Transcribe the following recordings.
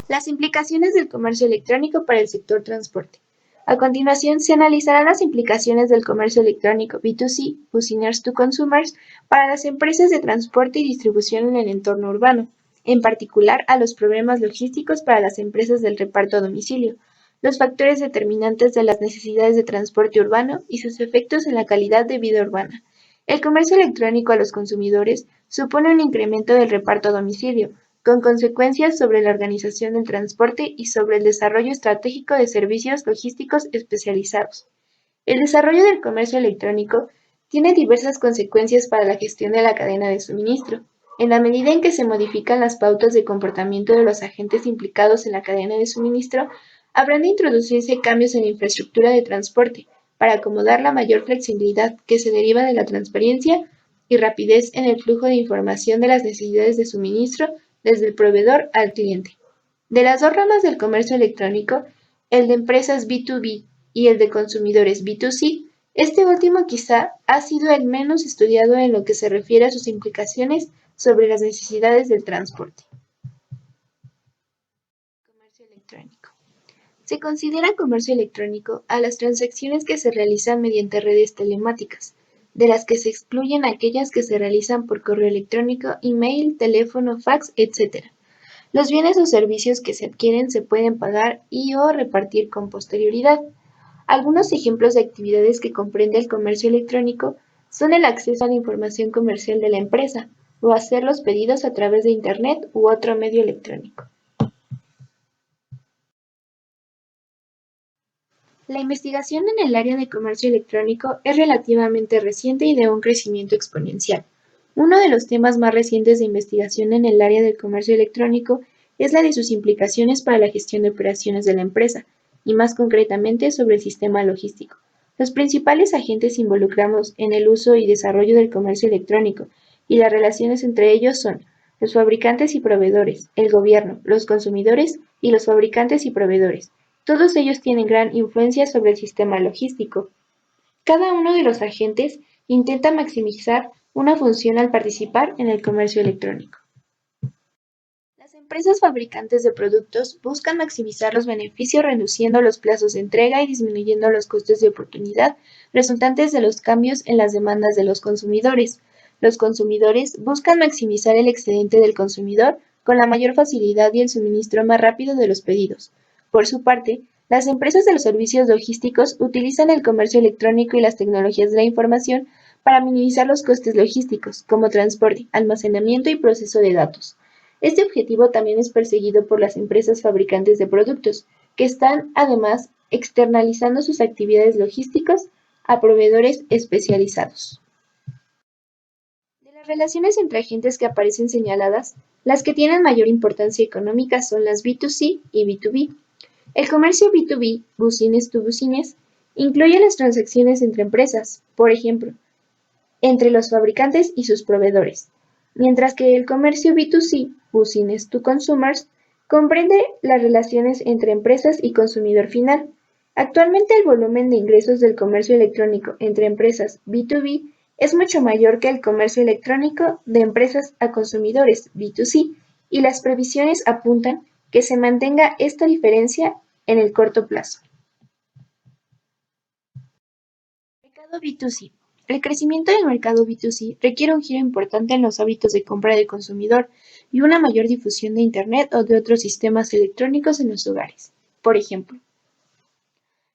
Las implicaciones del comercio electrónico para el sector transporte. A continuación, se analizarán las implicaciones del comercio electrónico B2C, Business to Consumers, para las empresas de transporte y distribución en el entorno urbano, en particular a los problemas logísticos para las empresas del reparto a domicilio, los factores determinantes de las necesidades de transporte urbano y sus efectos en la calidad de vida urbana. El comercio electrónico a los consumidores supone un incremento del reparto a domicilio, con consecuencias sobre la organización del transporte y sobre el desarrollo estratégico de servicios logísticos especializados. El desarrollo del comercio electrónico tiene diversas consecuencias para la gestión de la cadena de suministro. En la medida en que se modifican las pautas de comportamiento de los agentes implicados en la cadena de suministro, habrán de introducirse cambios en la infraestructura de transporte para acomodar la mayor flexibilidad que se deriva de la transparencia y rapidez en el flujo de información de las necesidades de suministro desde el proveedor al cliente. De las dos ramas del comercio electrónico, el de empresas B2B y el de consumidores B2C, este último quizá ha sido el menos estudiado en lo que se refiere a sus implicaciones sobre las necesidades del transporte. Comercio electrónico. Se considera comercio electrónico a las transacciones que se realizan mediante redes telemáticas, de las que se excluyen aquellas que se realizan por correo electrónico, email, teléfono, fax, etc. Los bienes o servicios que se adquieren se pueden pagar y o repartir con posterioridad. Algunos ejemplos de actividades que comprende el comercio electrónico son el acceso a la información comercial de la empresa o hacer los pedidos a través de Internet u otro medio electrónico. La investigación en el área de comercio electrónico es relativamente reciente y de un crecimiento exponencial. Uno de los temas más recientes de investigación en el área del comercio electrónico es la de sus implicaciones para la gestión de operaciones de la empresa, y más concretamente sobre el sistema logístico. Los principales agentes involucrados en el uso y desarrollo del comercio electrónico y las relaciones entre ellos son los fabricantes y proveedores, el gobierno, los consumidores y los fabricantes y proveedores. Todos ellos tienen gran influencia sobre el sistema logístico. Cada uno de los agentes intenta maximizar una función al participar en el comercio electrónico. Las empresas fabricantes de productos buscan maximizar los beneficios reduciendo los plazos de entrega y disminuyendo los costes de oportunidad resultantes de los cambios en las demandas de los consumidores. Los consumidores buscan maximizar el excedente del consumidor con la mayor facilidad y el suministro más rápido de los pedidos. Por su parte, las empresas de los servicios logísticos utilizan el comercio electrónico y las tecnologías de la información para minimizar los costes logísticos, como transporte, almacenamiento y proceso de datos. Este objetivo también es perseguido por las empresas fabricantes de productos, que están además externalizando sus actividades logísticas a proveedores especializados. De las relaciones entre agentes que aparecen señaladas, las que tienen mayor importancia económica son las B2C y B2B. El comercio B2B, business to business, incluye las transacciones entre empresas, por ejemplo, entre los fabricantes y sus proveedores, mientras que el comercio B2C, business to consumers, comprende las relaciones entre empresas y consumidor final. Actualmente el volumen de ingresos del comercio electrónico entre empresas B2B es mucho mayor que el comercio electrónico de empresas a consumidores B2C, y las previsiones apuntan que se mantenga esta diferencia en el corto plazo. Mercado B2C. El crecimiento del mercado B2C requiere un giro importante en los hábitos de compra del consumidor y una mayor difusión de Internet o de otros sistemas electrónicos en los hogares. Por ejemplo,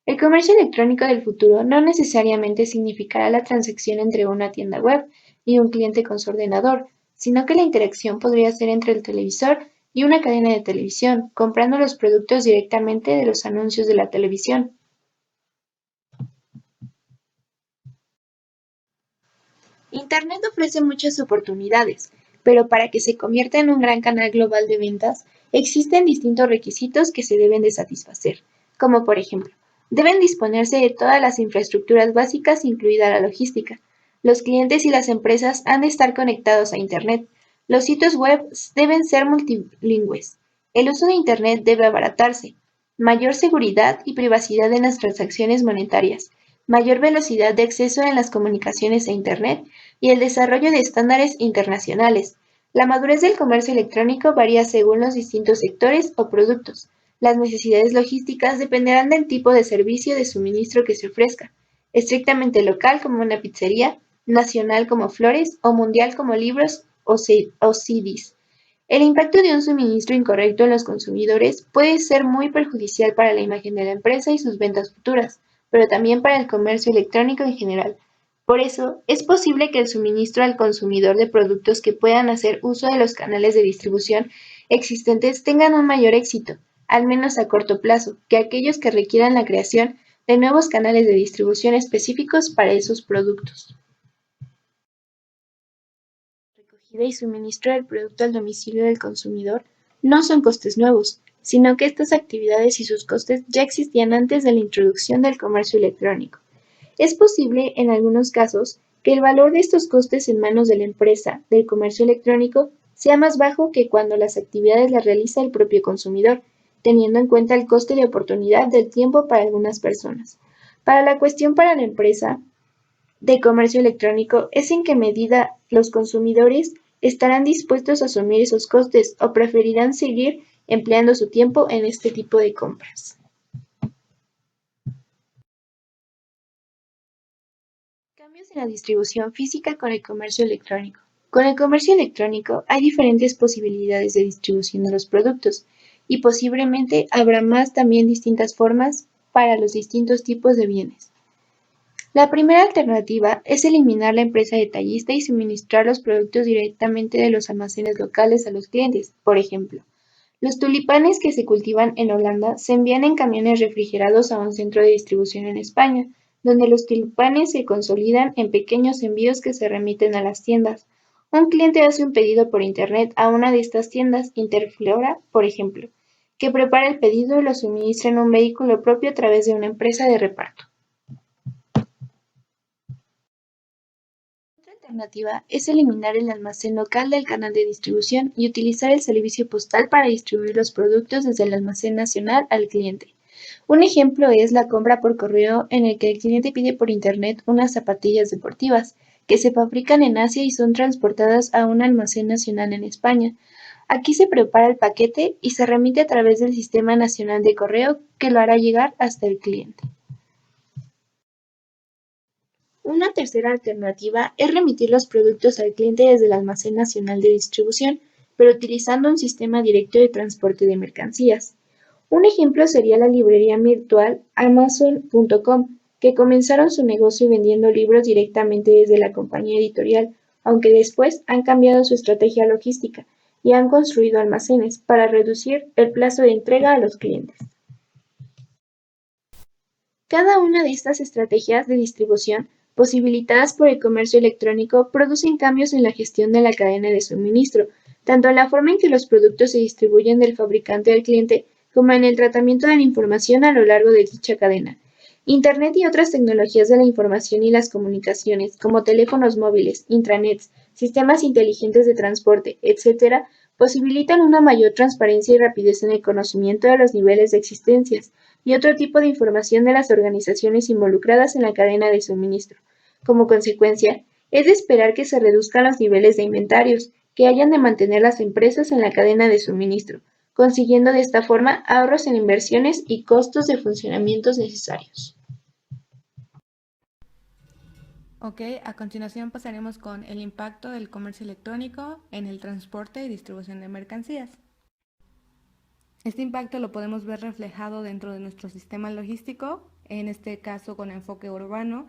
el comercio electrónico del futuro no necesariamente significará la transacción entre una tienda web y un cliente con su ordenador, sino que la interacción podría ser entre el televisor y una cadena de televisión, comprando los productos directamente de los anuncios de la televisión. Internet ofrece muchas oportunidades, pero para que se convierta en un gran canal global de ventas, existen distintos requisitos que se deben de satisfacer, como por ejemplo, deben disponerse de todas las infraestructuras básicas, incluida la logística. Los clientes y las empresas han de estar conectados a Internet. Los sitios web deben ser multilingües. El uso de Internet debe abaratarse. Mayor seguridad y privacidad en las transacciones monetarias. Mayor velocidad de acceso en las comunicaciones a Internet y el desarrollo de estándares internacionales. La madurez del comercio electrónico varía según los distintos sectores o productos. Las necesidades logísticas dependerán del tipo de servicio de suministro que se ofrezca, estrictamente local como una pizzería, nacional como flores o mundial como libros o CDs. El impacto de un suministro incorrecto en los consumidores puede ser muy perjudicial para la imagen de la empresa y sus ventas futuras, pero también para el comercio electrónico en general. Por eso, es posible que el suministro al consumidor de productos que puedan hacer uso de los canales de distribución existentes tengan un mayor éxito, al menos a corto plazo, que aquellos que requieran la creación de nuevos canales de distribución específicos para esos productos. Recogida y suministro del producto al domicilio del consumidor no son costes nuevos, sino que estas actividades y sus costes ya existían antes de la introducción del comercio electrónico. Es posible, en algunos casos, que el valor de estos costes en manos de la empresa del comercio electrónico sea más bajo que cuando las actividades las realiza el propio consumidor, teniendo en cuenta el coste de oportunidad del tiempo para algunas personas. Para la cuestión para la empresa de comercio electrónico es en qué medida los consumidores estarán dispuestos a asumir esos costes o preferirán seguir empleando su tiempo en este tipo de compras. Cambios en la distribución física con el comercio electrónico. Con el comercio electrónico hay diferentes posibilidades de distribución de los productos y posiblemente habrá más también distintas formas para los distintos tipos de bienes. La primera alternativa es eliminar la empresa detallista y suministrar los productos directamente de los almacenes locales a los clientes. Por ejemplo, los tulipanes que se cultivan en Holanda se envían en camiones refrigerados a un centro de distribución en España, donde los tulipanes se consolidan en pequeños envíos que se remiten a las tiendas. Un cliente hace un pedido por internet a una de estas tiendas, Interflora, por ejemplo, que prepara el pedido y lo suministra en un vehículo propio a través de una empresa de reparto. Otra alternativa es eliminar el almacén local del canal de distribución y utilizar el servicio postal para distribuir los productos desde el almacén nacional al cliente. Un ejemplo es la compra por correo en el que el cliente pide por internet unas zapatillas deportivas que se fabrican en Asia y son transportadas a un almacén nacional en España. Aquí se prepara el paquete y se remite a través del Sistema Nacional de Correo que lo hará llegar hasta el cliente. Una tercera alternativa es remitir los productos al cliente desde el almacén nacional de distribución, pero utilizando un sistema directo de transporte de mercancías. Un ejemplo sería la librería virtual Amazon.com, que comenzaron su negocio vendiendo libros directamente desde la compañía editorial, aunque después han cambiado su estrategia logística y han construido almacenes para reducir el plazo de entrega a los clientes. Cada una de estas estrategias de distribución, posibilitadas por el comercio electrónico, producen cambios en la gestión de la cadena de suministro, tanto en la forma en que los productos se distribuyen del fabricante al cliente, como en el tratamiento de la información a lo largo de dicha cadena. Internet y otras tecnologías de la información y las comunicaciones, como teléfonos móviles, intranets, sistemas inteligentes de transporte, etc., posibilitan una mayor transparencia y rapidez en el conocimiento de los niveles de existencias y otro tipo de información de las organizaciones involucradas en la cadena de suministro. Como consecuencia, es de esperar que se reduzcan los niveles de inventarios que hayan de mantener las empresas en la cadena de suministro, consiguiendo de esta forma ahorros en inversiones y costos de funcionamientos necesarios. Ok, a continuación pasaremos con el impacto del comercio electrónico en el transporte y distribución de mercancías. Este impacto lo podemos ver reflejado dentro de nuestro sistema logístico, en este caso con enfoque urbano,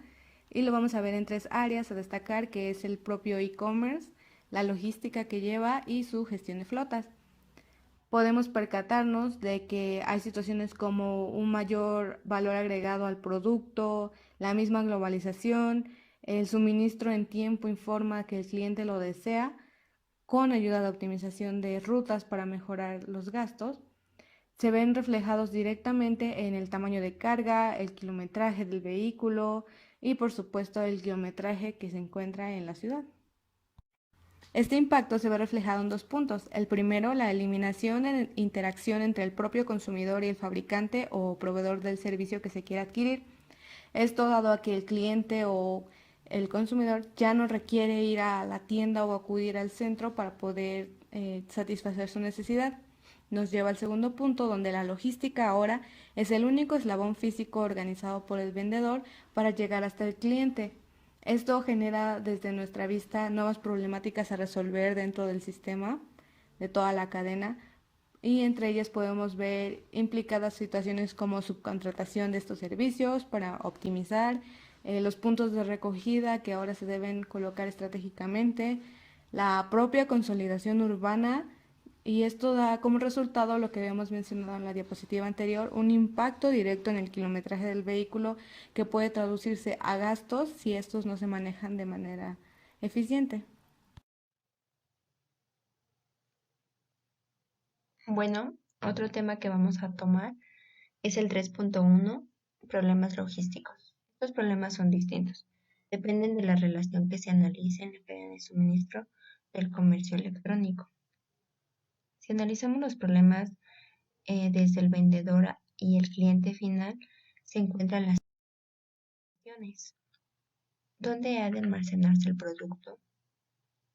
y lo vamos a ver en tres áreas a destacar, que es el propio e-commerce, la logística que lleva y su gestión de flotas. Podemos percatarnos de que hay situaciones como un mayor valor agregado al producto, la misma globalización, el suministro en tiempo informa que el cliente lo desea, con ayuda de optimización de rutas para mejorar los gastos. Se ven reflejados directamente en el tamaño de carga, el kilometraje del vehículo y por supuesto el kilometraje que se encuentra en la ciudad. Este impacto se ve reflejado en dos puntos. El primero, la eliminación de interacción entre el propio consumidor y el fabricante o proveedor del servicio que se quiera adquirir. Esto dado a que el cliente o el consumidor ya no requiere ir a la tienda o acudir al centro para poder satisfacer su necesidad. Nos lleva al segundo punto, donde la logística ahora es el único eslabón físico organizado por el vendedor para llegar hasta el cliente. Esto genera desde nuestra vista nuevas problemáticas a resolver dentro del sistema, de toda la cadena, y entre ellas podemos ver implicadas situaciones como subcontratación de estos servicios para optimizar, los puntos de recogida que ahora se deben colocar estratégicamente, la propia consolidación urbana, y esto da como resultado lo que habíamos mencionado en la diapositiva anterior, un impacto directo en el kilometraje del vehículo que puede traducirse a gastos si estos no se manejan de manera eficiente. Bueno, otro tema que vamos a tomar es el 3.1, problemas logísticos. Estos problemas son distintos. Dependen de la relación que se analice en la cadena de suministro del comercio electrónico. Si analizamos los problemas desde el vendedor y el cliente final, se encuentran las opciones. ¿Dónde ha de almacenarse el producto?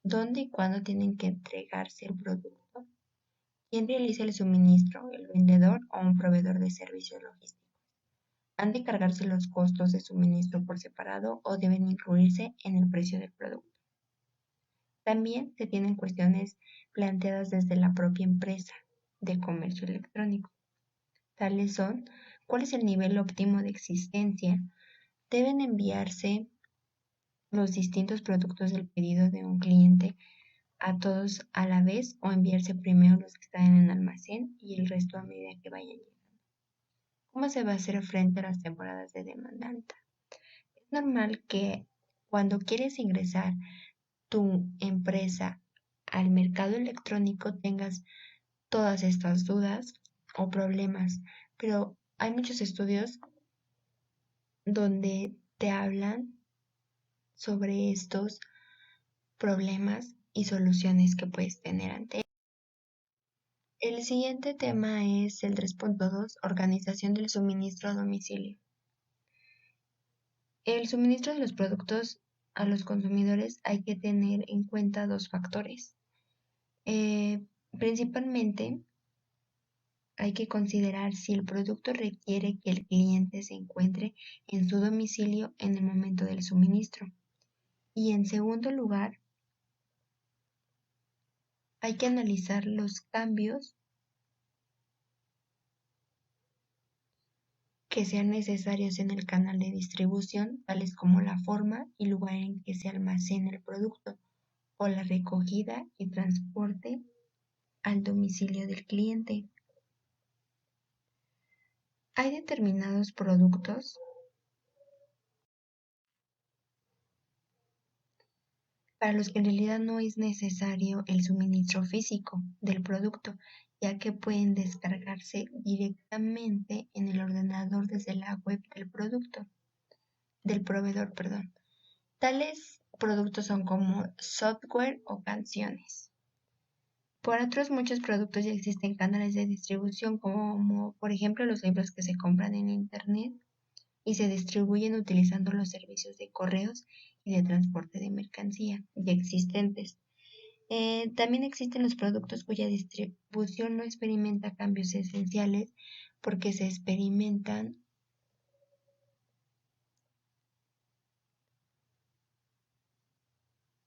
¿Dónde y cuándo tienen que entregarse el producto? ¿Quién realiza el suministro, el vendedor o un proveedor de servicios logísticos? ¿Han de cargarse los costos de suministro por separado o deben incluirse en el precio del producto? También se tienen cuestiones planteadas desde la propia empresa de comercio electrónico. Tales son: ¿cuál es el nivel óptimo de existencia? ¿Deben enviarse los distintos productos del pedido de un cliente a todos a la vez o enviarse primero los que están en el almacén y el resto a medida que vayan llegando? ¿Cómo se va a hacer frente a las temporadas de demanda alta? Es normal que cuando quieres ingresar tu empresa al mercado electrónico tengas todas estas dudas o problemas, pero hay muchos estudios donde te hablan sobre estos problemas y soluciones que puedes tener ante ellos. El siguiente tema es el 3.2, organización del suministro a domicilio. El suministro de los productos a los consumidores hay que tener en cuenta dos factores. Principalmente hay que considerar si el producto requiere que el cliente se encuentre en su domicilio en el momento del suministro. Y en segundo lugar, hay que analizar los cambios que sean necesarios en el canal de distribución, tales como la forma y lugar en que se almacena el producto, o la recogida y transporte al domicilio del cliente. Hay determinados productos para los que en realidad no es necesario el suministro físico del producto, ya que pueden descargarse directamente en el ordenador desde la web del proveedor, perdón. Tales productos son como software o canciones. Por otros muchos productos ya existen canales de distribución como por ejemplo los libros que se compran en internet y se distribuyen utilizando los servicios de correos y de transporte de mercancía ya existentes. También existen los productos cuya distribución no experimenta cambios esenciales porque se experimentan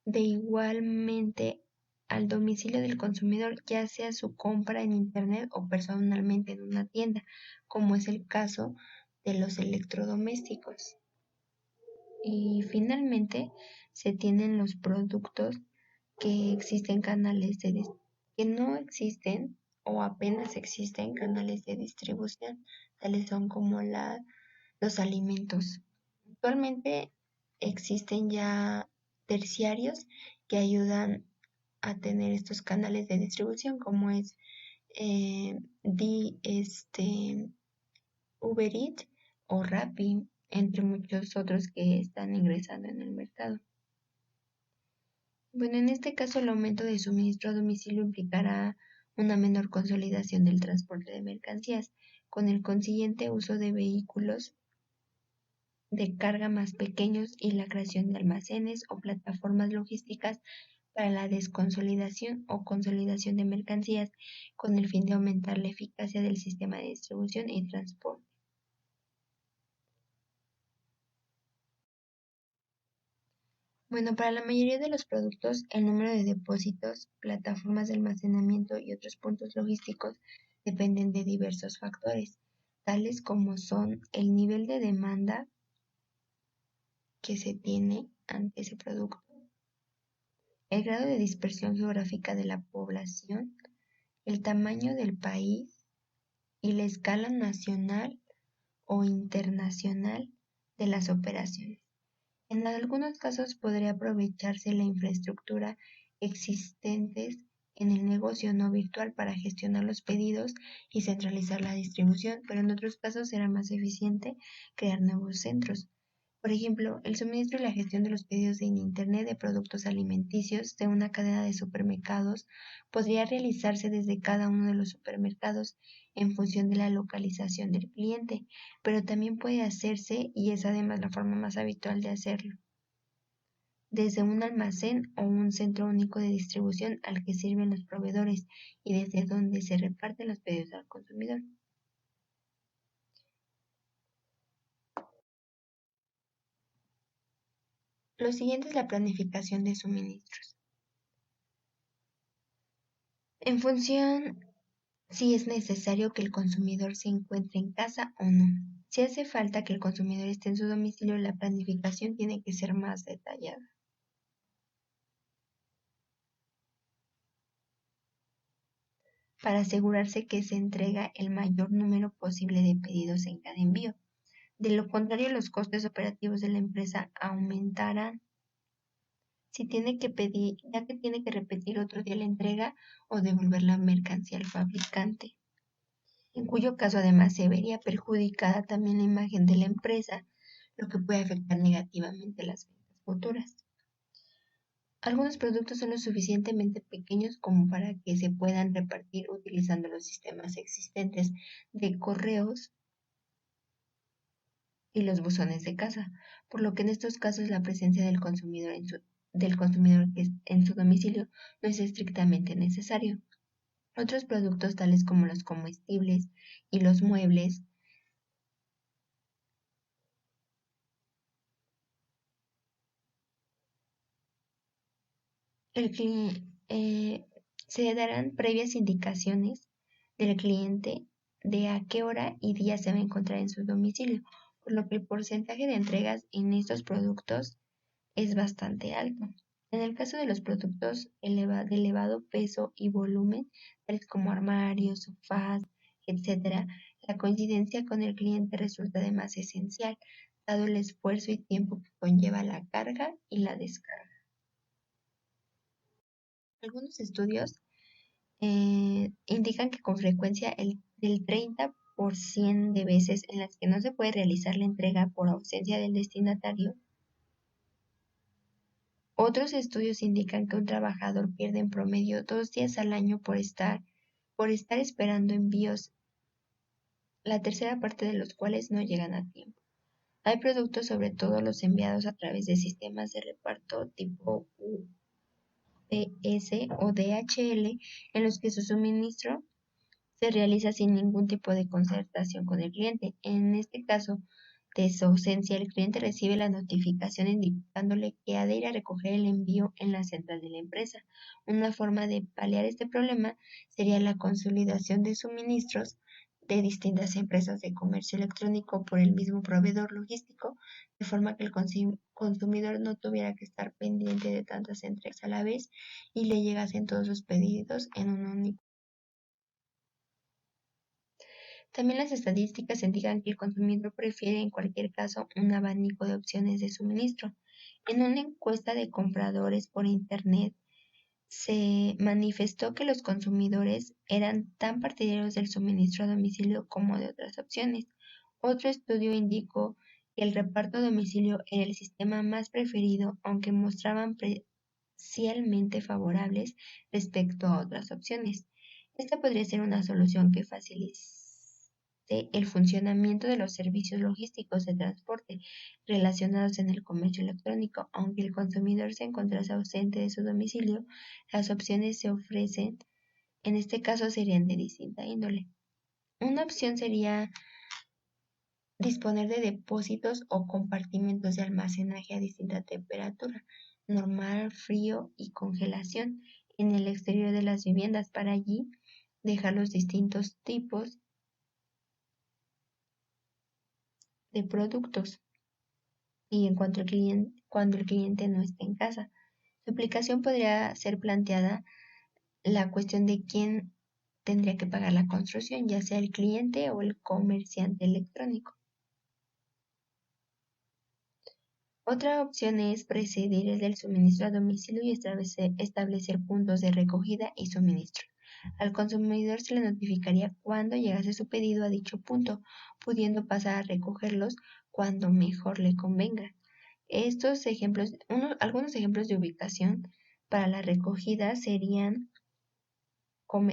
de igualmente al domicilio del consumidor, ya sea su compra en internet o personalmente en una tienda, como es el caso de los electrodomésticos. Y finalmente se tienen los productos que existen que no existen o apenas existen canales de distribución, tales son como los alimentos. Actualmente existen ya terciarios que ayudan a tener estos canales de distribución, como es Uber Eats o Rappi, entre muchos otros que están ingresando en el mercado. Bueno, en este caso el aumento de suministro a domicilio implicará una menor consolidación del transporte de mercancías, con el consiguiente uso de vehículos de carga más pequeños y la creación de almacenes o plataformas logísticas para la desconsolidación o consolidación de mercancías con el fin de aumentar la eficacia del sistema de distribución y transporte. Bueno, para la mayoría de los productos, el número de depósitos, plataformas de almacenamiento y otros puntos logísticos dependen de diversos factores, tales como son el nivel de demanda que se tiene ante ese producto, el grado de dispersión geográfica de la población, el tamaño del país y la escala nacional o internacional de las operaciones. En algunos casos podría aprovecharse la infraestructura existentes en el negocio no virtual para gestionar los pedidos y centralizar la distribución, pero en otros casos será más eficiente crear nuevos centros. Por ejemplo, el suministro y la gestión de los pedidos en Internet de productos alimenticios de una cadena de supermercados podría realizarse desde cada uno de los supermercados en función de la localización del cliente, pero también puede hacerse, y es además la forma más habitual de hacerlo, desde un almacén o un centro único de distribución al que sirven los proveedores y desde donde se reparten los pedidos al consumidor. Lo siguiente es la planificación de suministros. En función si es necesario que el consumidor se encuentre en casa o no. Si hace falta que el consumidor esté en su domicilio, la planificación tiene que ser más detallada. Para asegurarse que se entrega el mayor número posible de pedidos en cada envío. De lo contrario, los costes operativos de la empresa aumentarán si tiene que pedir, ya que tiene que repetir otro día la entrega o devolver la mercancía al fabricante, en cuyo caso además se vería perjudicada también la imagen de la empresa, lo que puede afectar negativamente las ventas futuras. Algunos productos son lo suficientemente pequeños como para que se puedan repartir utilizando los sistemas existentes de correos y los buzones de casa, por lo que en estos casos la presencia del consumidor en su domicilio no es estrictamente necesario. Otros productos tales como los comestibles y los muebles se darán previas indicaciones del cliente de a qué hora y día se va a encontrar en su domicilio, por lo que el porcentaje de entregas en estos productos es bastante alto. En el caso de los productos de elevado peso y volumen, tales como armarios, sofás, etc., la coincidencia con el cliente resulta además esencial, dado el esfuerzo y tiempo que conlleva la carga y la descarga. Algunos estudios indican que con frecuencia del 30% de veces en las que no se puede realizar la entrega por ausencia del destinatario. Otros estudios indican que un trabajador pierde en promedio 2 días al año por estar esperando envíos, la tercera parte de los cuales no llegan a tiempo. Hay productos, sobre todo los enviados a través de sistemas de reparto tipo UPS o DHL, en los que su suministro se realiza sin ningún tipo de concertación con el cliente. En este caso de su ausencia, el cliente recibe la notificación indicándole que ha de ir a recoger el envío en la central de la empresa. Una forma de paliar este problema sería la consolidación de suministros de distintas empresas de comercio electrónico por el mismo proveedor logístico, de forma que el consumidor no tuviera que estar pendiente de tantas entregas a la vez y le llegasen todos sus pedidos en un único. También las estadísticas indican que el consumidor prefiere en cualquier caso un abanico de opciones de suministro. En una encuesta de compradores por Internet se manifestó que los consumidores eran tan partidarios del suministro a domicilio como de otras opciones. Otro estudio indicó que el reparto a domicilio era el sistema más preferido, aunque mostraban parcialmente favorables respecto a otras opciones. Esta podría ser una solución que facilite afecte el funcionamiento de los servicios logísticos de transporte relacionados en el comercio electrónico. Aunque el consumidor se encontrase ausente de su domicilio, las opciones se ofrecen en este caso serían de distinta índole. Una opción sería disponer de depósitos o compartimentos de almacenaje a distinta temperatura, normal, frío y congelación, en el exterior de las viviendas para allí dejar los distintos tipos de productos y en cuanto cuando el cliente no esté en casa. Su aplicación podría ser planteada la cuestión de quién tendría que pagar la construcción, ya sea el cliente o el comerciante electrónico. Otra opción es prescindir del suministro a domicilio y establecer puntos de recogida y suministro. Al consumidor se le notificaría cuando llegase su pedido a dicho punto, pudiendo pasar a recogerlos cuando mejor le convenga. Algunos ejemplos de ubicación para la recogida serían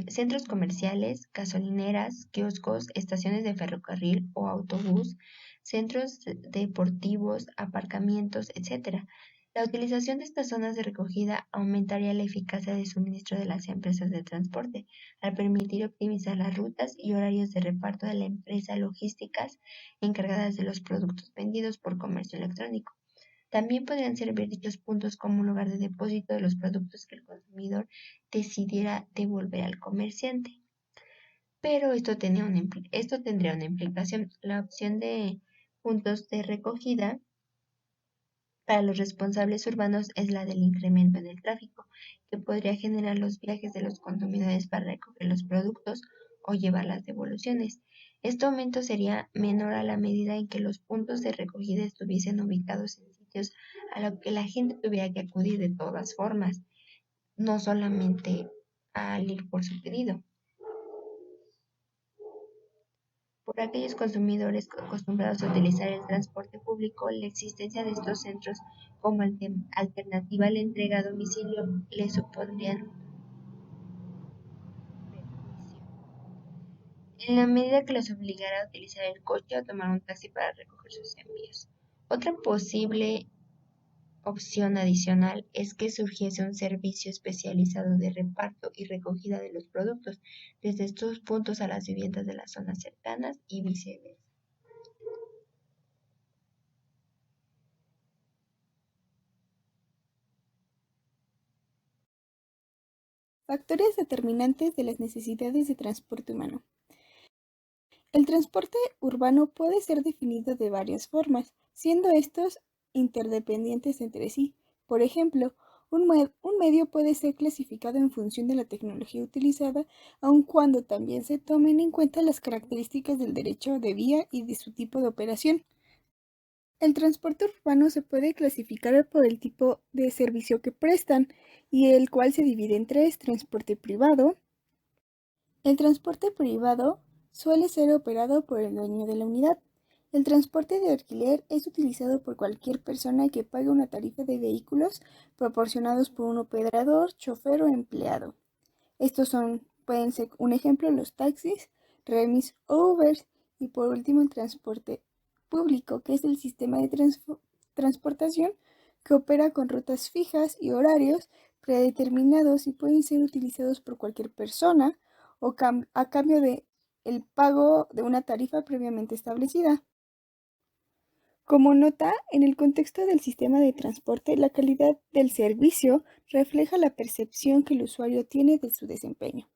centros comerciales, gasolineras, kioscos, estaciones de ferrocarril o autobús, centros deportivos, aparcamientos, etc. La utilización de estas zonas de recogida aumentaría la eficacia de suministro de las empresas de transporte, al permitir optimizar las rutas y horarios de reparto de las empresas logísticas encargadas de los productos vendidos por comercio electrónico. También podrían servir dichos puntos como lugar de depósito de los productos que el consumidor decidiera devolver al comerciante. Pero esto tendría una implicación. La opción de puntos de recogida para los responsables urbanos es la del incremento en el tráfico, que podría generar los viajes de los consumidores para recoger los productos o llevar las devoluciones. Este aumento sería menor a la medida en que los puntos de recogida estuviesen ubicados en sitios a los que la gente tuviera que acudir de todas formas, no solamente al ir por su pedido. Por aquellos consumidores acostumbrados a utilizar el transporte público, la existencia de estos centros como alternativa a la entrega a domicilio les supondrían perjuicio, en la medida que los obligara a utilizar el coche o tomar un taxi para recoger sus envíos. Otra posible opción adicional es que surgiese un servicio especializado de reparto y recogida de los productos desde estos puntos a las viviendas de las zonas cercanas y viceversa. Factores determinantes de las necesidades de transporte humano. El transporte urbano puede ser definido de varias formas, siendo estos interdependientes entre sí. Por ejemplo, un medio puede ser clasificado en función de la tecnología utilizada, aun cuando también se tomen en cuenta las características del derecho de vía y de su tipo de operación. El transporte urbano se puede clasificar por el tipo de servicio que prestan, y el cual se divide en tres: transporte privado. El transporte privado suele ser operado por el dueño de la unidad. El transporte de alquiler es utilizado por cualquier persona que pague una tarifa de vehículos proporcionados por un operador, chofer o empleado. Pueden ser un ejemplo los taxis, remis o Ubers. Y por último el transporte público, que es el sistema de transportación que opera con rutas fijas y horarios predeterminados y pueden ser utilizados por cualquier persona o a cambio de el pago de una tarifa previamente establecida. Como nota, en el contexto del sistema de transporte, la calidad del servicio refleja la percepción que el usuario tiene de su desempeño.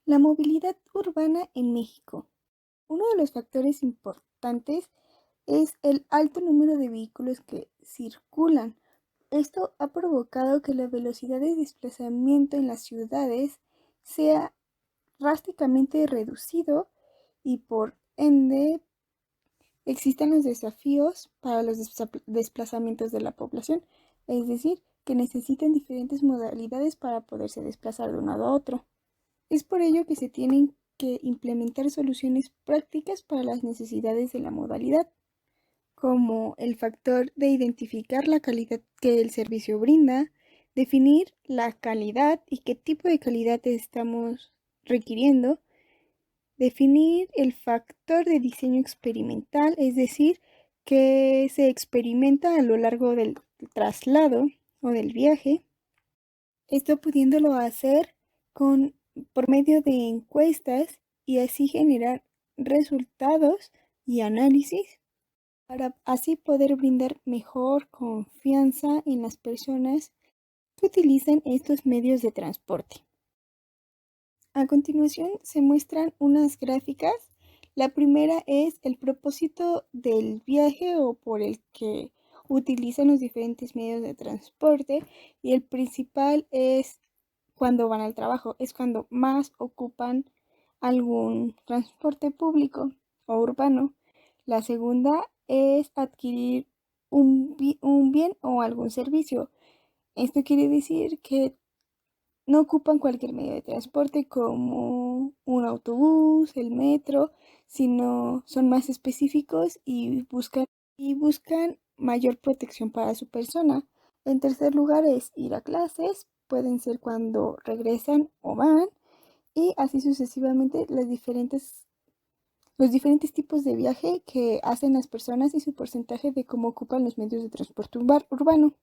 La movilidad urbana en México. Uno de los factores importantes es el alto número de vehículos que circulan. Esto ha provocado que la velocidad de desplazamiento en las ciudades sea drásticamente reducido y por ende existen los desafíos para los desplazamientos de la población, es decir, que necesitan diferentes modalidades para poderse desplazar de un lado a otro. Es por ello que se tienen que implementar soluciones prácticas para las necesidades de la modalidad, como el factor de identificar la calidad que el servicio brinda, definir la calidad y qué tipo de calidad estamos requiriendo, Definir el factor de diseño experimental, es decir, que se experimenta a lo largo del traslado o del viaje. Esto pudiéndolo hacer por medio de encuestas y así generar resultados y análisis para así poder brindar mejor confianza en las personas que utilizan estos medios de transporte. A continuación se muestran unas gráficas. La primera es el propósito del viaje o por el que utilizan los diferentes medios de transporte, y el principal es cuando van al trabajo, es cuando más ocupan algún transporte público o urbano. La segunda es adquirir un bien o algún servicio. Esto quiere decir que no ocupan cualquier medio de transporte como un autobús, el metro, sino son más específicos y buscan mayor protección para su persona. En tercer lugar es ir a clases, pueden ser cuando regresan o van, y así sucesivamente los diferentes tipos de viaje que hacen las personas y su porcentaje de cómo ocupan los medios de transporte urbano.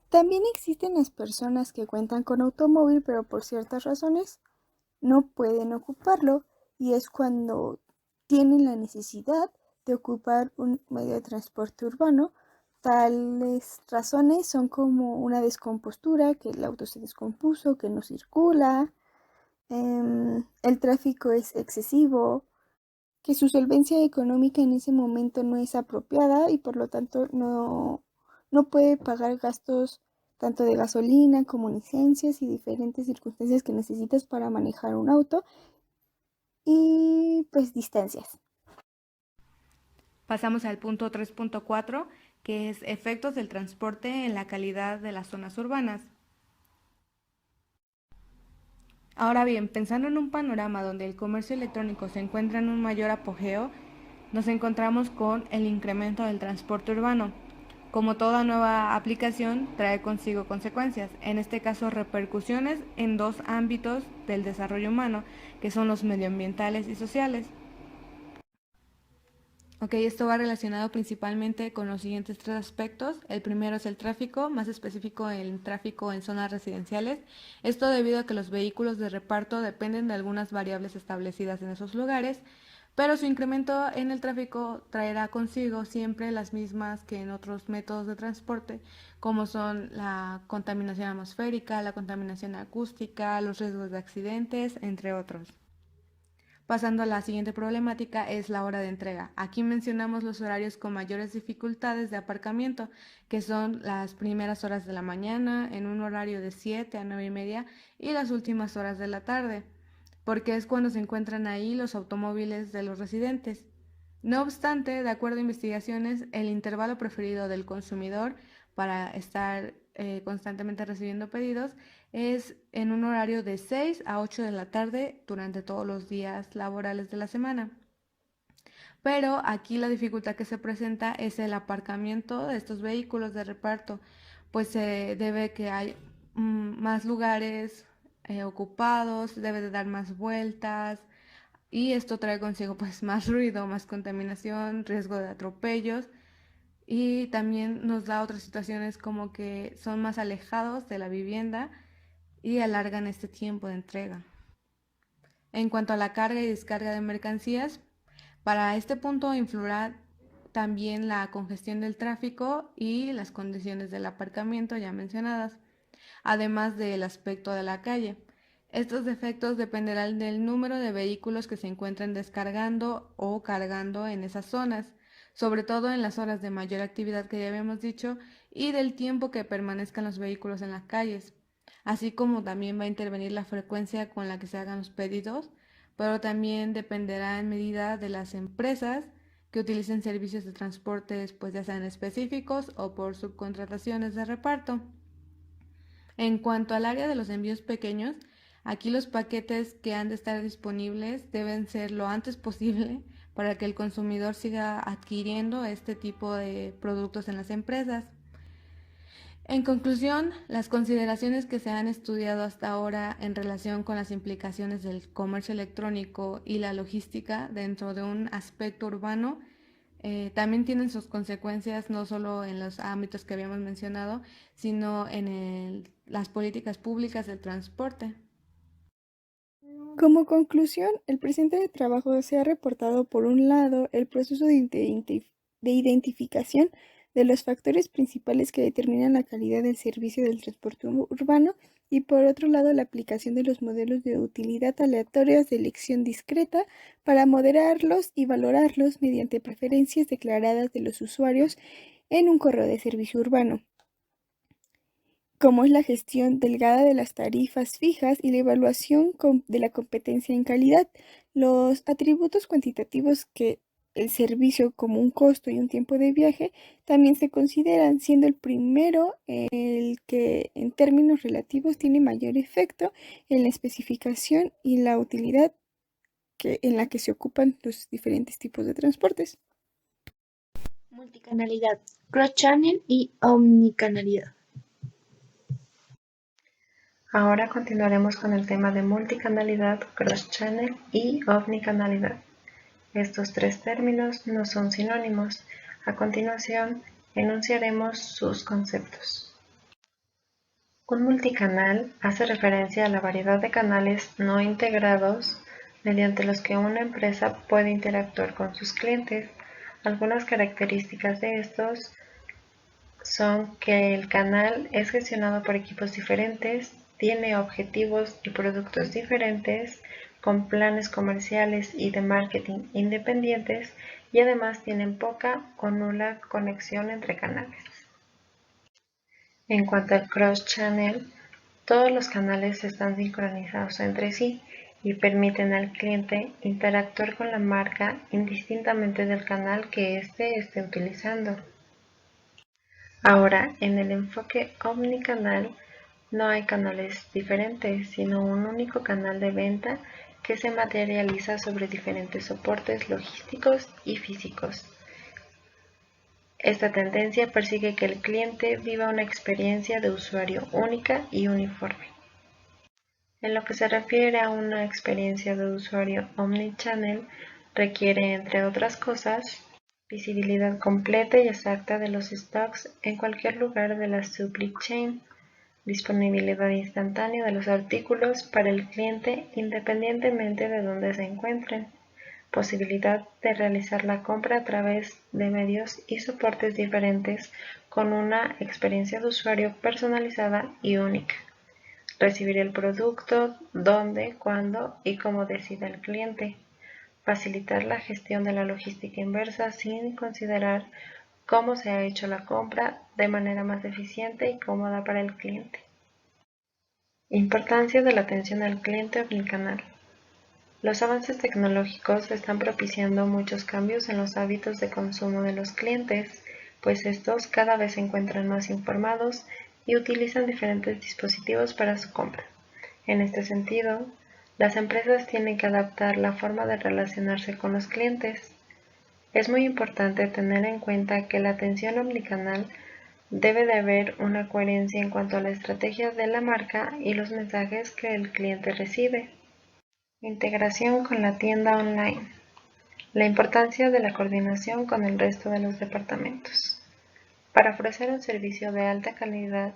También existen las personas que cuentan con automóvil, pero por ciertas razones no pueden ocuparlo, y es cuando tienen la necesidad de ocupar un medio de transporte urbano. Tales razones son como una descompostura, que el auto se descompuso, que no circula, el tráfico es excesivo, que su solvencia económica en ese momento no es apropiada y por lo tanto no puede pagar gastos tanto de gasolina como licencias y diferentes circunstancias que necesitas para manejar un auto, y pues distancias. Pasamos al punto 3.4, que es efectos del transporte en la calidad de las zonas urbanas. Ahora bien, pensando en un panorama donde el comercio electrónico se encuentra en un mayor apogeo, nos encontramos con el incremento del transporte urbano. Como toda nueva aplicación, trae consigo consecuencias, en este caso repercusiones en dos ámbitos del desarrollo humano, que son los medioambientales y sociales. Esto va relacionado principalmente con los siguientes tres aspectos. El primero es el tráfico, más específico el tráfico en zonas residenciales. Esto debido a que los vehículos de reparto dependen de algunas variables establecidas en esos lugares, pero su incremento en el tráfico traerá consigo siempre las mismas que en otros métodos de transporte, como son la contaminación atmosférica, la contaminación acústica, los riesgos de accidentes, entre otros. Pasando a la siguiente problemática es la hora de entrega. Aquí mencionamos los horarios con mayores dificultades de aparcamiento, que son las primeras horas de la mañana en un horario de 7 a 9 y media y las últimas horas de la tarde, porque es cuando se encuentran ahí los automóviles de los residentes. No obstante, de acuerdo a investigaciones, el intervalo preferido del consumidor para estar constantemente recibiendo pedidos es en un horario de 6 a 8 de la tarde durante todos los días laborales de la semana. Pero aquí la dificultad que se presenta es el aparcamiento de estos vehículos de reparto, pues se debe que hay más lugares ocupados, debe de dar más vueltas, y esto trae consigo pues más ruido, más contaminación, riesgo de atropellos, y también nos da otras situaciones como que son más alejados de la vivienda y alargan este tiempo de entrega. En cuanto a la carga y descarga de mercancías, para este punto influirá también la congestión del tráfico y las condiciones del aparcamiento ya mencionadas, además del aspecto de la calle. Estos efectos dependerán del número de vehículos que se encuentren descargando o cargando en esas zonas, sobre todo en las horas de mayor actividad que ya habíamos dicho, y del tiempo que permanezcan los vehículos en las calles, así como también va a intervenir la frecuencia con la que se hagan los pedidos, pero también dependerá en medida de las empresas que utilicen servicios de transporte, pues ya sean específicos o por subcontrataciones de reparto. En cuanto al área de los envíos pequeños, aquí los paquetes que han de estar disponibles deben ser lo antes posible para que el consumidor siga adquiriendo este tipo de productos en las empresas. En conclusión, las consideraciones que se han estudiado hasta ahora en relación con las implicaciones del comercio electrónico y la logística dentro de un aspecto urbano también tienen sus consecuencias no solo en los ámbitos que habíamos mencionado, sino en las políticas públicas del transporte. Como conclusión, el presente trabajo se ha reportado por un lado el proceso de identificación de los factores principales que determinan la calidad del servicio del transporte urbano y por otro lado la aplicación de los modelos de utilidad aleatorias de elección discreta para moderarlos y valorarlos mediante preferencias declaradas de los usuarios en un correo de servicio urbano, como es la gestión delgada de las tarifas fijas y la evaluación de la competencia en calidad. Los atributos cuantitativos que el servicio como un costo y un tiempo de viaje también se consideran, siendo el primero el que en términos relativos tiene mayor efecto en la especificación y la utilidad en la que se ocupan los diferentes tipos de transportes. Multicanalidad, cross-channel y omnicanalidad. Ahora continuaremos con el tema de multicanalidad, cross-channel y omnicanalidad. Estos tres términos no son sinónimos. A continuación, enunciaremos sus conceptos. Un multicanal hace referencia a la variedad de canales no integrados mediante los que una empresa puede interactuar con sus clientes. Algunas características de estos son que el canal es gestionado por equipos diferentes, tiene objetivos y productos diferentes, con planes comerciales y de marketing independientes y además tienen poca o nula conexión entre canales. En cuanto al cross-channel, todos los canales están sincronizados entre sí y permiten al cliente interactuar con la marca indistintamente del canal que éste esté utilizando. Ahora, en el enfoque omnicanal, no hay canales diferentes, sino un único canal de venta que se materializa sobre diferentes soportes logísticos y físicos. Esta tendencia persigue que el cliente viva una experiencia de usuario única y uniforme. En lo que se refiere a una experiencia de usuario omnichannel, requiere, entre otras cosas, visibilidad completa y exacta de los stocks en cualquier lugar de la supply chain, disponibilidad instantánea de los artículos para el cliente independientemente de donde se encuentren, posibilidad de realizar la compra a través de medios y soportes diferentes con una experiencia de usuario personalizada y única, recibir el producto donde, cuándo y cómo decida el cliente, facilitar la gestión de la logística inversa sin considerar cómo se ha hecho la compra de manera más eficiente y cómoda para el cliente. Importancia de la atención al cliente omnicanal. Los avances tecnológicos están propiciando muchos cambios en los hábitos de consumo de los clientes, pues estos cada vez se encuentran más informados y utilizan diferentes dispositivos para su compra. En este sentido, las empresas tienen que adaptar la forma de relacionarse con los clientes. Es muy importante tener en cuenta que la atención omnicanal debe de haber una coherencia en cuanto a la estrategia de la marca y los mensajes que el cliente recibe. Integración con la tienda online. La importancia de la coordinación con el resto de los departamentos. Para ofrecer un servicio de alta calidad,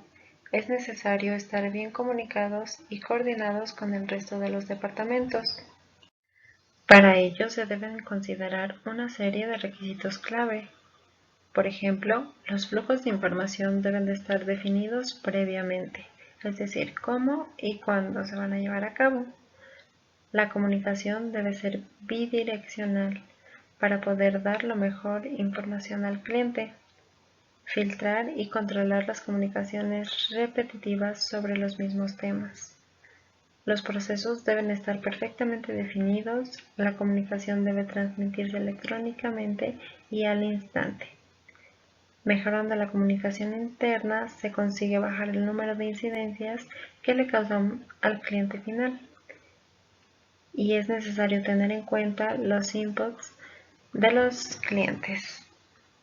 es necesario estar bien comunicados y coordinados con el resto de los departamentos. Para ello se deben considerar una serie de requisitos clave. Por ejemplo, los flujos de información deben de estar definidos previamente, es decir, cómo y cuándo se van a llevar a cabo. La comunicación debe ser bidireccional para poder dar la mejor información al cliente. Filtrar y controlar las comunicaciones repetitivas sobre los mismos temas. Los procesos deben estar perfectamente definidos, la comunicación debe transmitirse electrónicamente y al instante. Mejorando la comunicación interna se consigue bajar el número de incidencias que le causan al cliente final. Y es necesario tener en cuenta los inputs de los clientes.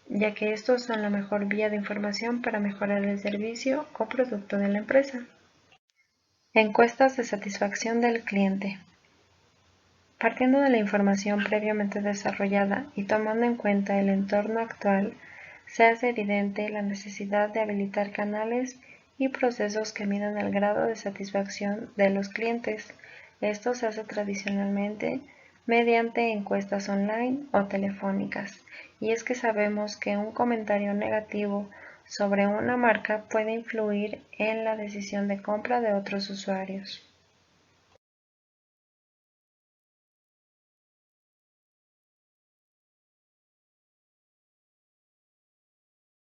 ya que estos son la mejor vía de información para mejorar el servicio o producto de la empresa. Encuestas de satisfacción del cliente. Partiendo de la información previamente desarrollada y tomando en cuenta el entorno actual, se hace evidente la necesidad de habilitar canales y procesos que midan el grado de satisfacción de los clientes. Esto se hace tradicionalmente mediante encuestas online o telefónicas, y es que sabemos que un comentario negativo sobre una marca puede influir en la decisión de compra de otros usuarios.